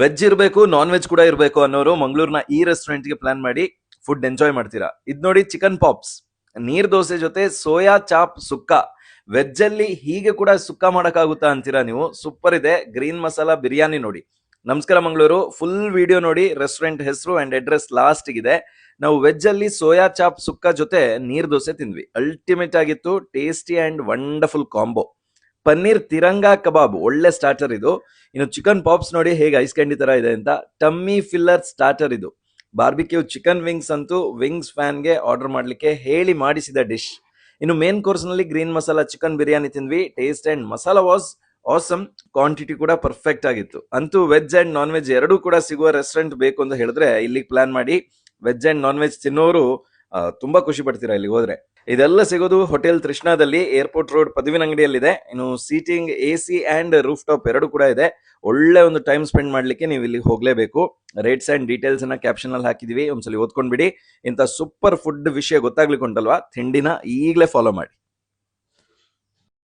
Veg ಇರಬೇಕು non veg ಕೂಡ ಇರಬೇಕು ಅನ್ನೋರು ಮಂಗಳೂರಿನ ಈ ರೆಸ್ಟೋರೆಂಟ್ ಗೆ ಪ್ಲಾನ್ ಮಾಡಿ ಫುಡ್ ಎಂಜಾಯ್ ಮಾಡ್ತೀರಾ. ಇದ್ ನೋಡಿ ಚಿಕನ್ ಪಾಪ್ಸ್, ನೀರ್ ದೋಸೆ ಜೊತೆ ಸೋಯಾ ಚಾಪ್ ಸುಕ್ಕ. ವೆಜ್ ಅಲ್ಲಿ ಹೀಗೆ ಕೂಡ ಸುಕ್ಕ ಮಾಡಕ್ಕಾಗುತ್ತಾ ಅಂತೀರಾ ನೀವು? ಸೂಪರ್ ಇದೆ. ಗ್ರೀನ್ ಮಸಾಲಾ ಬಿರಿಯಾನಿ ನೋಡಿ. ನಮಸ್ಕಾರ ಮಂಗಳೂರು, ಫುಲ್ ವಿಡಿಯೋ ನೋಡಿ. ರೆಸ್ಟೋರೆಂಟ್ ಹೆಸರು ಅಂಡ್ ಅಡ್ರೆಸ್ ಲಾಸ್ಟ್ ಇದೆ. ನಾವು ವೆಜ್ ಅಲ್ಲಿ ಸೋಯಾ ಚಾಪ್ ಸುಕ್ಕ ಜೊತೆ ನೀರ್ ದೋಸೆ ತಿಂದ್ವಿ. ಅಲ್ಟಿಮೇಟ್ ಆಗಿತ್ತು, tasty and wonderful combo. Paneer tiranga kebab ಒಳ್ಳೆ ಸ್ಟಾರ್ಟರ್ ಇದು. ಇನ್ನು ಚಿಕನ್ ಪಾಪ್ಸ್ ನೋಡಿ ಹೇಗೆ ಐಸ್ ಕ್ಯಾಂಡಿ ತರ ಇದೆ ಅಂತ. ಟಮ್ಮಿ ಫಿಲ್ಲರ್ ಸ್ಟಾರ್ಟರ್ ಇದು. ಬಾರ್ಬಿಕ್ಯೂ ಚಿಕನ್ ವಿಂಗ್ಸ್ ಅಂತೂ ವಿಂಗ್ಸ್ ಫ್ಯಾನ್ಗೆ ಆರ್ಡರ್ ಮಾಡ್ಲಿಕ್ಕೆ ಹೇಳಿ ಮಾಡಿಸಿದ ಡಿಶ್. ಇನ್ನು ಮೇನ್ ಕೋರ್ಸ್ ನಲ್ಲಿ ಗ್ರೀನ್ ಮಸಾಲಾ ಚಿಕನ್ ಬಿರಿಯಾನಿ ತಿಂದ್ವಿ. Taste and masala was awesome. Quantity ಕೂಡ ಪರ್ಫೆಕ್ಟ್ ಆಗಿತ್ತು. ಅಂತೂ ವೆಜ್ ಅಂಡ್ ನಾನ್ ವೆಜ್ ಎರಡೂ ಕೂಡ ಸಿಗುವ ರೆಸ್ಟೋರೆಂಟ್ ಬೇಕು ಅಂತ ಹೇಳಿದ್ರೆ ಇಲ್ಲಿಗೆ ಪ್ಲಾನ್ ಮಾಡಿ. ವೆಜ್ ಅಂಡ್ ನಾನ್ ವೆಜ್ ತಿನ್ನೋರು ತುಂಬಾ ಖುಷಿ ಪಡ್ತೀರಾ ಇಲ್ಲಿಗೆ ಹೋದ್ರೆ. ಇದೆಲ್ಲ ಸಿಗೋದು ಹೋಟೆಲ್ ತೃಷ್ಣಾದಲ್ಲಿ, ಏರ್ಪೋರ್ಟ್ ರೋಡ್ ಪದವಿನ ಅಂಗಡಿಯಲ್ಲಿದೆ. ಇನ್ನು seating AC and roof top ಎರಡು ಕೂಡ ಇದೆ. ಒಳ್ಳೆ ಒಂದು ಟೈಮ್ ಸ್ಪೆಂಡ್ ಮಾಡ್ಲಿಕ್ಕೆ ನೀವು ಇಲ್ಲಿ ಹೋಗ್ಲೇಬೇಕು. ರೇಟ್ಸ್ ಅಂಡ್ ಡೀಟೇಲ್ಸ್ ಅನ್ನ ಕ್ಯಾಪ್ಷನ್ ಅಲ್ಲಿ ಹಾಕಿದೀವಿ, ಒಂದ್ಸಲಿ ಓದ್ಕೊಂಡ್ಬಿಡಿ. ಇಂಥ ಸೂಪರ್ ಫುಡ್ ವಿಷಯ ಗೊತ್ತಾಗ್ಲಿಕ್ಕೆ ಉಂಟಲ್ವಾ, ತಿಂಡಿನ ಈಗಲೇ ಫಾಲೋ ಮಾಡಿ.